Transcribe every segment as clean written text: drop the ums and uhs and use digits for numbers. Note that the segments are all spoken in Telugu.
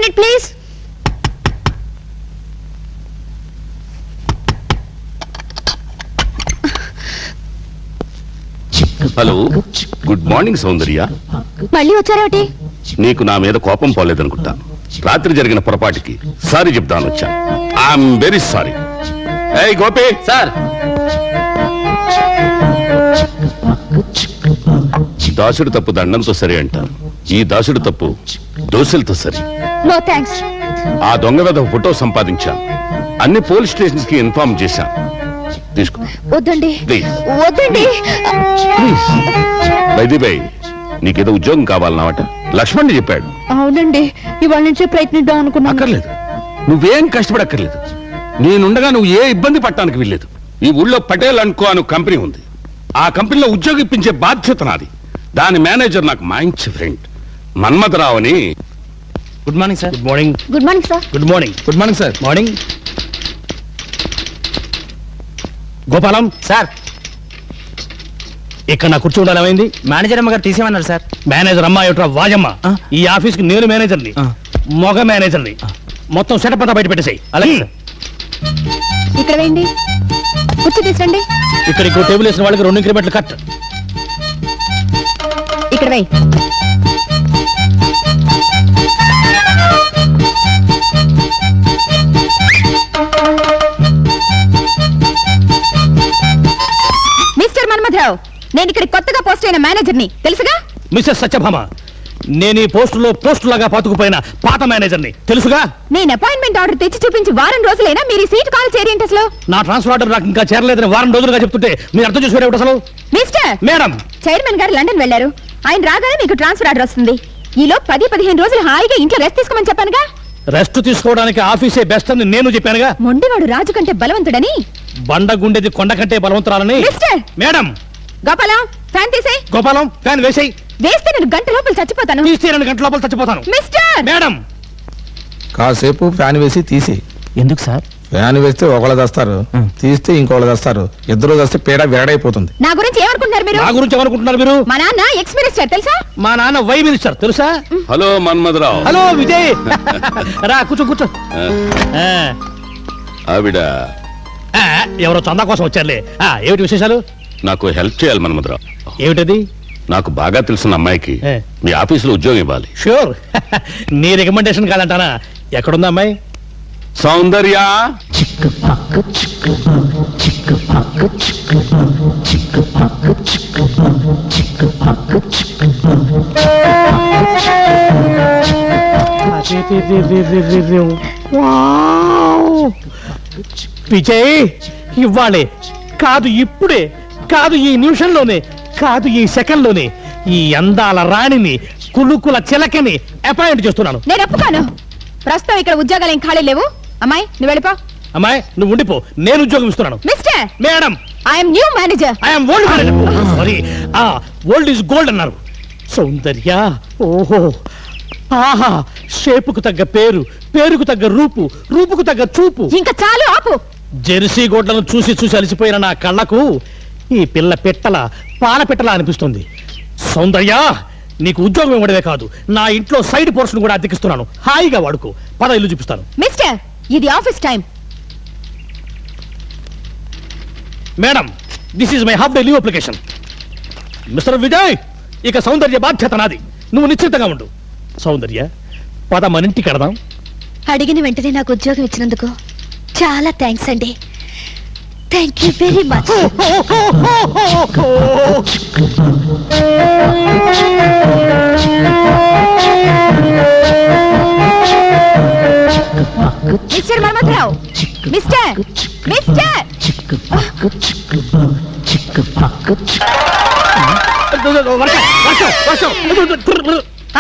minute, please. Hello, good morning Soundarya. మళ్ళీ వచ్చారేమిటి? నీకు నా మీద కోపం పోలేదనుకుంటా. రాత్రి జరిగిన పొరపాటుకి సారీ చెప్తాను వచ్చా. I'm very sorry. ఏయ్ గోపి సార్, దాసుడు తప్పు దండంతో సరి అంటారు. ఈ దాసుడు తప్పు దోశలతో సరి. No thanks. ఆ దొంగ మీద ఫోటో సంపాదించాను. అన్ని పోలీస్ స్టేషన్స్ కి ఇన్ఫార్మ్ చేశాను. తీసుకో. వద్దండి, ప్లీజ్ వద్దండి. ప్లీజ్. బైది బై, నీకేదో ఉద్యోగం కావాలన్నమాట లక్ష్మణ్ చెప్పాడు. అవునండి, ఇవాళ నుంచే ప్రయత్నిద్దాం అనుకున్నా. అక్కర్లేదు, నువ్వేం కష్టపడక్కర్లేదు. నేనుండగా నువ్వు ఏ ఇబ్బంది పట్టడానికి వీల్లేదు. ఈ ఊళ్ళో పటేల్ అనుకో అను కంపెనీ ఉంది. ఆ కంపెనీలో ఉద్యోగం ఇప్పించే బాధ్యత నాది. దాని మేనేజర్ నాకు మంచి ఫ్రెండ్ మన్మథరావు అని. Good morning sir. Good morning. Good morning sir. Good morning. Good morning sir. Morning. Gopalam sir, ఇక్కడ నా కుర్చీ ఉండాలి. ఏమైంది? మేనేజర్ అమ్మ గారు తీసేమన్నారు సార్. మేనేజర్ అమ్మ ఏమిట్రా వాజమ్మ? ఈ ఆఫీస్ కి నేను మేనేజర్ని, మగ మేనేజర్ని. మొత్తం సెటప్ అంతా బయట పెట్టేసాయి. అలాగే ఇక్కడ వేయండి, కుర్చీ తీసురండి. ఇక్కడ ఇంకో టేబుల్ వేసిన వాళ్ళకి 2 ఇంక్రిమెంట్లు కట్. ఇక్కడ వేయి. మిస్టర్ మన్మథరావు, నేను ఇక్కడ కొత్తగా పోస్ట్ అయిన మేనేజర్ని, తెలుసుగా? మిస్టర్ సత్యభామ, నేను ఈ పోస్టులో పోస్టు లాగా పాతుకుపోయిన పాత మేనేజర్ని, తెలుసుగా? నేను అపాయింట్మెంట్ ఆర్డర్ తెచ్చి చూపించి వారం రోజులైనా మీరు ఈ సీట్ కాల్ చేరేంటి అసలు? నా ట్రాన్స్ఫర్ ఆర్డర్ నాకు ఇంకా చేరలేదని వారం రోజులుగా చెప్తుంటే మీరు అర్థం చేసుకోవడం అసలు? మిస్టర్ మేడం, చైర్మన్ గారు లండన్ వెళ్లారు. ఆయన రాగానే మీకు ట్రాన్స్ఫర్ ఆర్డర్ వస్తుంది. ఈలో 10-15 రోజులు హాయిగా ఇంట్లో రెస్ట్ తీసుకోమని చెప్పానుగా. రెస్ట్ తీసుకోవడానికి ఆఫీసే బెస్ట్ అని నేను చెప్పానుగా. మొండివాడు రాజు కంటే బలవంతుడని, బండ గుండెది కొండ కంటే బలవంతురాలని. Mister madam. గోపాలం, ఫ్యాన్ తీసేయ్. గోపాలం, ఫ్యాన్ వేసేయ్. వేస్తే నేను గంట లోపల చచ్చిపోతాను. తీస్తే 2 గంటల లోపల చచ్చిపోతాను. మిస్టర్. మేడం, కాసేపు ఫ్యాన్ వేసి తీసి. ఎందుకు సార్? ఫ్యాన్ వేస్తే ఒకళ్ళు తెస్తారు, తీస్తే ఇంకోళ్ళు తెస్తారు. ఇద్దరు తెస్తే పేడ వేడైపోతుంది. నా గురించి ఏమనుకుంటున్నారు మీరు? నా గురించి ఏమనుకుంటున్నారు మీరు? మా నాన్న ఎక్స్ మినిస్టర్, తెలుసా? మా నాన్న వై మినిస్టర్, తెలుసా? హలో మన్మథరావు. హలో విజయ్. రా కూర్చో కూర్చో. ఆవిడ ఎవరో చందా కోసం వచ్చారులే. ఏమిటి విశేషాలు? నాకు హెల్ప్ చేయాలి మన్మథరావు. ఏమిటది? నాకు బాగా తెలిసిన అమ్మాయికి మీ ఆఫీసులో ఉద్యోగం ఇవ్వాలి. షూర్. నీ రికమెండేషన్ కాదంటానా? ఎక్కడుందా అమ్మాయి? సౌందర్య. విజయ్, ఇవ్వాలే కాదు, ఇప్పుడే కాదు, ఈ నిమిషంలోనే కాదు, ఈ సెకండ్ లోనే ఈ అందాల రాణిని, కులుకుల చిలకని అపాయింట్ చేస్తున్నాను. నేను ఒప్పుకోను. ప్రస్తుతం ఇక్కడ ఉద్యోగాలు ఏం ఖాళీ లేవు. అమ్మాయి, నువ్వు వెళ్ళిపో. అమ్మాయి, నువ్వు ఉండిపో, నేను ఉద్యోగం ఇస్తున్నాను. Mister. Madam, I'm new manager. I'm old manager. Sorry, old is gold అన్నారు. సౌందర్య, ఓహో, ఆహా, షేపుకు తగ్గ పేరు, పేరుకు తగ్గ రూపు, రూపుకు తగ్గ చూపు. ఇంకా చాలు, ఆపు. జెర్సీ గోడ్లను చూసి చూసి అలసిపోయిన నా కళ్ళకు ఈ పిల్ల పెట్టల, పాల పెట్టల అనిపిస్తుంది. సౌందర్య, నీకు ఉద్యోగం ఇవ్వడమే కాదు, నా ఇంట్లో సైడ్ పోర్షన్ కూడా అద్దెకిస్తున్నాను. హాయిగా వాడుకో. పద, ఇల్లు చూపిస్తాను. మిస్టర్, ఇది office time. Madam, this is my half day leave application. Mister Vijay, ఇక సౌందర్య బాధ్యత నాది. నువ్వు నిశ్చింతగా ఉండు. సౌందర్య, పద, మన ఇంటికి కడదాం. అడిగిన వెంటనే నాకు ఉద్యోగం ఇచ్చినందుకు చాలా థ్యాంక్స్ అండి. Thank you very much. Mister Manmatha Rao, mister, mister.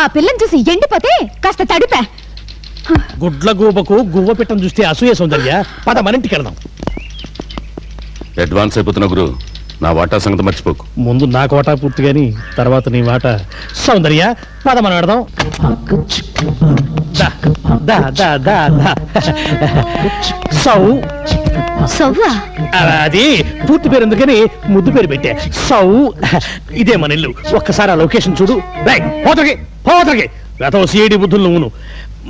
ఆ పిల్లని చూసి ఎండిపోతే కాస్త తడిపా. గుడ్ల గూబకు గువ్వ పెట్టం చూస్తే అసూయ. సౌందర్య, పద, మన ఇంటికి వెళ్దాం. అడ్వాన్స్ అయిపోతున్నా గురు, నా వాటా సంగతి మర్చిపోకు. ముందు నా కోటా పూర్తి గాని తర్వాత నీ వాటా. సౌందర్య, పద, మనం పెడదాం. అది పూర్తి పేరు ఎందుకని ముద్దు పేరు పెట్టే. సౌ, ఇదే మన ఇల్లు. ఒక్కసారి ఆ లొకేషన్ చూడు. పోతకి పోతకి రథం సిఐడి బుద్ధులు నువ్వును.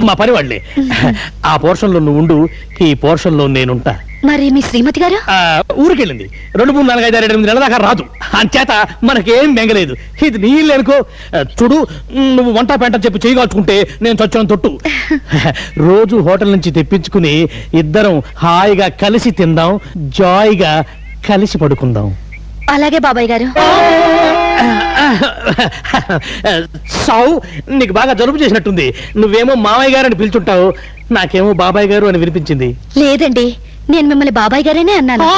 మా పని వాళ్ళే. ఆ పోర్షన్ లో నువ్వు ఉండు, ఈ పోర్షన్ లో నేనుంటా. మరి మీ శ్రీమతి గారు ఊరికెళ్ళింది. 2, 3, 4, 5, 6, 7, 8 నెలల దాకా రాదు. అంచేత మనకేం మెంగలేదు. ఇది నీళ్ళు అనుకో. చూడు, నువ్వు వంట పెంట చెప్పి చేయగాల్చుకుంటే నేను చచ్చాను తొట్టు. రోజు హోటల్ నుంచి తెప్పించుకుని ఇద్దరం హాయిగా కలిసి తిందాం, జాయిగా కలిసి పడుకుందాం. అలాగే బాబాయ్ గారు. సావు, నీకు బాగా జలుబు చేసినట్టుంది. నువ్వేమో మామయ్య గారు అని పిలుచుంటావు, నాకేమో బాబాయ్ గారు అని వినిపించింది. లేదండి, నేను మిమ్మల్ని బాబాయ్ గారేనే అన్నాను.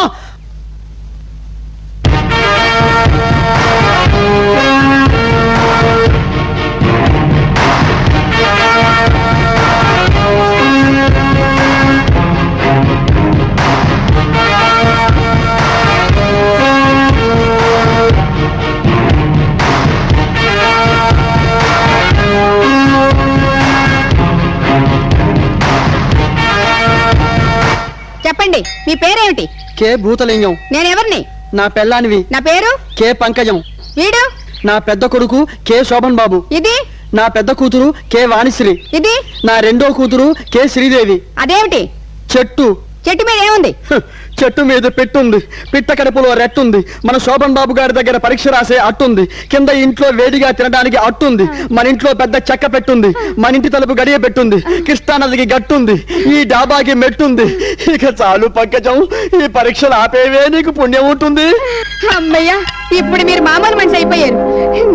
చెప్పండి, మీ పేరేమిటి? కే భూతలింగం. నేనెవరిని? నా పెళ్ళానివి. నా పేరు కే పంకజం. వీడు నా పెద్ద కొడుకు కే శోభన్ బాబు. ఇది నా పెద్ద కూతురు కే వాణిశ్రీ. ఇది నా రెండో కూతురు కే శ్రీదేవి. అదేమిటి? చెట్టు. చెట్టు మీద ఏముంది? చెట్టు మీద పెట్టుంది, పిట్ట కడుపులో రెట్టుంది, మన శోభన్ బాబు గారి దగ్గర పరీక్ష రాసే అట్టుంది, కింద ఇంట్లో వేడిగా తినడానికి అట్టుంది, మన ఇంట్లో పెద్ద చెక్క పెట్టుంది, మన ఇంటి తలుపు గడియ పెట్టుంది, కృష్ణానదికి గట్టుంది, ఈ డాబాకి మెట్టుంది. ఇక చాలు పంకజం, ఈ పరీక్షలు ఆపేవే నీకు పుణ్యం ఉంటుంది. అమ్మయ్యా, ఇప్పుడు మీరు మామూలు మనిషి అయిపోయారు.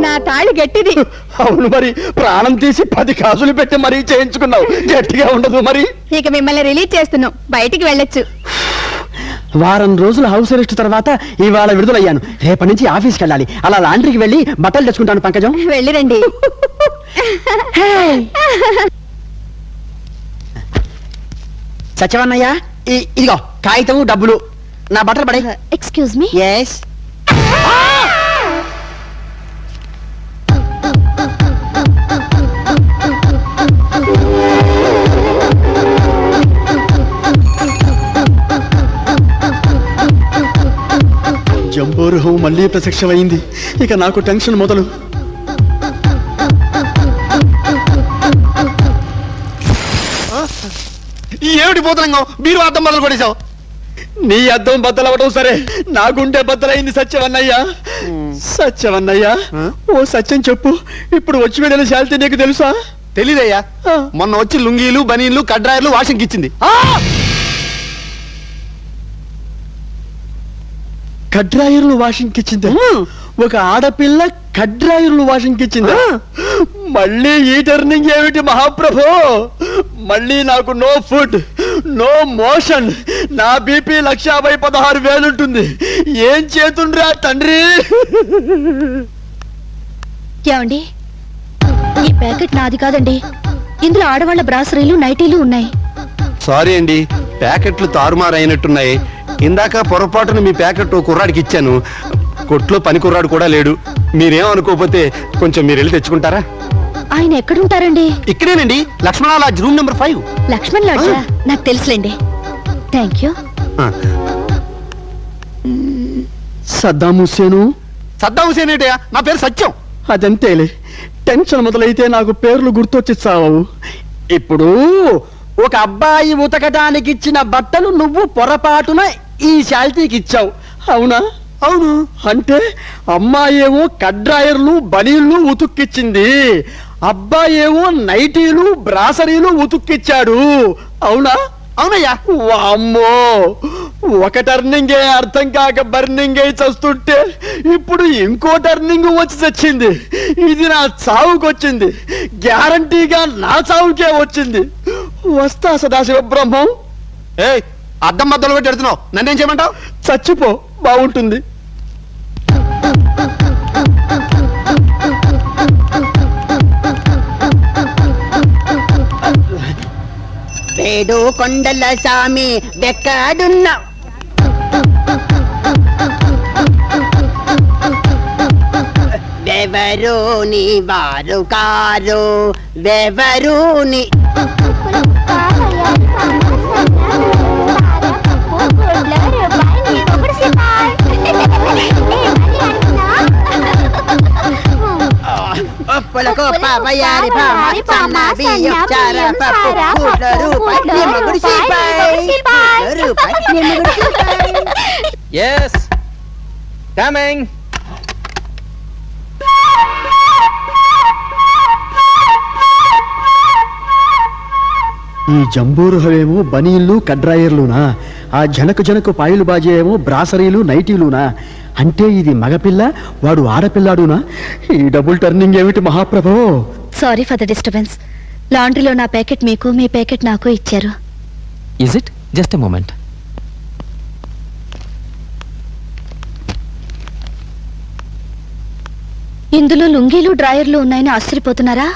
నా తాళి గట్టిది. అవును మరి, ప్రాణం తీసి 10 కాసులు పెట్టి మరీ చేయించుకున్నావు, గట్టిగా ఉండదు మరి. ఇక మిమ్మల్ని రిలీజ్ చేస్తున్నాం, బయటికి వెళ్ళొచ్చు. వారం రోజుల హౌస్ అరెస్ట్ తర్వాత ఇవాళ విడుదలయ్యాను. రేపటి నుంచి ఆఫీస్కి వెళ్ళాలి. అలా లాండ్రీకి వెళ్ళి బట్టలు తెచ్చుకుంటాను పంకజం. వెళ్ళిరండి. సత్యవన్నయ్య, ఇదిగో కాగితం, డబ్బులు. నా బట్టలు పడే. Excuse me. ఎస్. జంబోరుహం మళ్ళీ ప్రత్యక్షమైంది. ఇక నాకు టెన్షన్ మొదలు. ఏమిటి పోతరంగం, మీరు అద్దం బద్దలు కొట్టేశావు. నీ అద్దం బద్దలవడం సరే, నా గుండె బద్దలైంది సత్యవన్నయ్య. సత్యవన్నయ్య, ఓ సత్యం చెప్పు, ఇప్పుడు వచ్చి వెళ్ళిన శాలిటీ నీకు తెలుసా? తెలీదయ్యా. మొన్న వచ్చి లుంగీలు, బనీన్లు, కడ్రాయర్లు వాషింగ్కి ఇచ్చింది. కడ్రాయర్లు వాషింగ్కి ఇచ్చింది. ఒక ఆడపిల్ల కడ్రాయర్లు వాషింగ్కి ఇచ్చింది. మళ్ళీ ఈ టర్నింగ్ ఏమిటి మహాప్రభు? మళ్ళీ నాకు నో ఫుడ్, నో మోషన్, నా బీపీ 1,16,000 ఉంటుంది. ఏం చేతుండ్రా తండ్రి? ఏమండి, ఈ ప్యాకెట్ నాది కాదండి. ఇందులో ఆడవాళ్ల బ్రాసరీలు, నైటీలు ఉన్నాయి. సారీ అండి, ప్యాకెట్లు తారుమారైనట్టున్నాయి. ఇందాక పొరపాటున మీ ప్యాకెట్ కుర్రాడికి ఇచ్చాను. కొట్లో పని కుర్రాడు కూడా లేడు. మీరేమనుకోకపోతే కొంచెం మీరు వెళ్ళి తెచ్చుకుంటారా? ఆయన ఎక్కడుంటారండి? ఇక్కడేనండి, Lakshmana lodge, room number 5. Laxman లాడ్జా? నాకు తెలుసులేండి. Thank you. Saddam Hussein. Saddam Hussein ఏంటయ్యా? నా పేరు సత్యం. అదంతేలే, టెన్షన్ మొదలైతే నాకు పేర్లు గుర్తొచ్చి చావవు. ఇప్పుడు ఒక అబ్బాయి ఉతకడానికి ఇచ్చిన బట్టలు నువ్వు పొరపాటున ఈ శాలిటీకి ఇచ్చావు, అవునా? అవును. అంటే అమ్మాయి ఏమో కడ్రాయర్లు, బనీళ్లు ఉతుక్కిచ్చింది, అబ్బాయి ఏమో నైటీలు, బ్రాసరీలు ఉతుక్కిచ్చాడు, అవునా? అవునయ్యా. వామ్మో, ఒక టర్నింగే అర్థం కాక బర్నింగ్ అయి చస్తుంటే ఇప్పుడు ఇంకో టర్నింగ్ వచ్చి చచ్చింది. ఇది నా చావుకొచ్చింది, గ్యారంటీగా నా చావుకే వచ్చింది. వస్తా సదాశివ బ్రహ్మం. ఏ అద్దం బద్దలు పెట్టి ఎడుతున్నావు, నన్నేం చేయమంటావు? చచ్చిపో, బాగుంటుంది. పేడు కొండల సామి వెక్కడున్నా. వెవరు నీ వారు కారు, వెవరు నీ ఉప్పులకు వయ్యారి భామ సన్న బియ్యం చార పప్పు కూట్ల రూపాయి నిమ్మగుడి Yes. Coming. ఈ జంబూరుహవేమో బనీళ్ళు కడ్రాయర్లునా, ఆ జనకు పాయిలు బాజే ఏమో బ్రాసరీలు నైటీలునా. అంటే ఇది మగపిల్ల, వాడు ఆడపిల్లాడునా? ఈ డబుల్ టర్నింగ్ ఏమిటి మహాప్రభో? Sorry for the disturbance. లాండ్రీలో నా ప్యాకెట్ మీకు, మీ ప్యాకెట్ నాకు ఇచ్చారు. Is it? Just a moment. ఇందులో లుంగీలు డ్రాయర్లు ఉన్నాయని ఆశ్చర్యపోతున్నారా?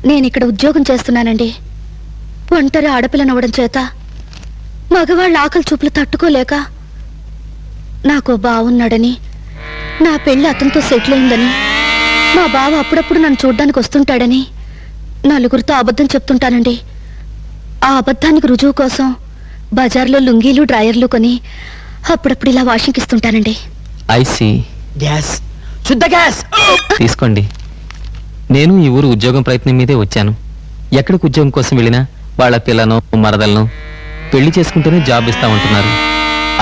నేను ఇక్కడ ఉద్యోగం చేస్తున్నానండి. ఒంటరి ఆడపిల్లనవ్వడం చేత మగవాళ్ళ ఆకలి చూపులు తట్టుకోలేక నాకు బావున్నాడని, నా పెళ్లి అతనితో సెటిల్ అయిందని, మా బావ అప్పుడప్పుడు నన్ను చూడ్డానికి వస్తుంటాడని నలుగురితో అబద్ధం చెప్తుంటానండి. ఆ అబద్ధానికి రుజువు కోసం బజార్లో లుంగీలు డ్రాయర్లు కొని అప్పుడప్పుడు ఇలా వాషింగ్ ఇస్తుంటానండి. I see. గ్యాస్, శుద్ధ గ్యాస్ తీసుకోండి. నేను ఈ ఊరు ఉద్యోగం ప్రయత్నం మీదే వచ్చాను. ఎక్కడికి ఉద్యోగం కోసం వెళ్ళినా వాళ్ళ పిల్లను మరదలను పెళ్లి చేసుకుంటేనే జాబ్ ఇస్తా ఉంటున్నారు.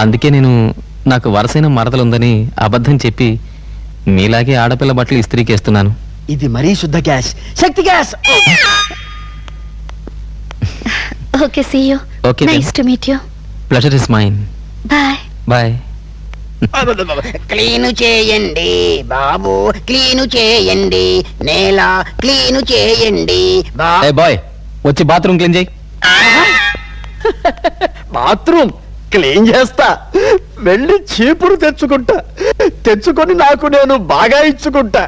అందుకే నేను నాకు వరసైన మరదలుందని అబద్ధం చెప్పి మీలాగే ఆడపిల్ల బట్టలు ఇస్త్రీకేస్తున్నాను. ఇది మరీ శుద్ధ gas, Shakti gas. Okay, see you. Okay, then. Nice to meet you. Pleasure is mine. Bye. Bye. Clean చేయండి బాబు, క్లీను చేయండి, నేల క్లీను చేయండి ఏ బాయ్, వచ్చి బాత్రూమ్ క్లీన్ చేయి. బాత్రూమ్ క్లీన్ చేస్తా. వెళ్ళి చీపురు తెచ్చుకుంటా, తెచ్చుకొని నాకు నేను బాగా ఇచ్చుకుంటా.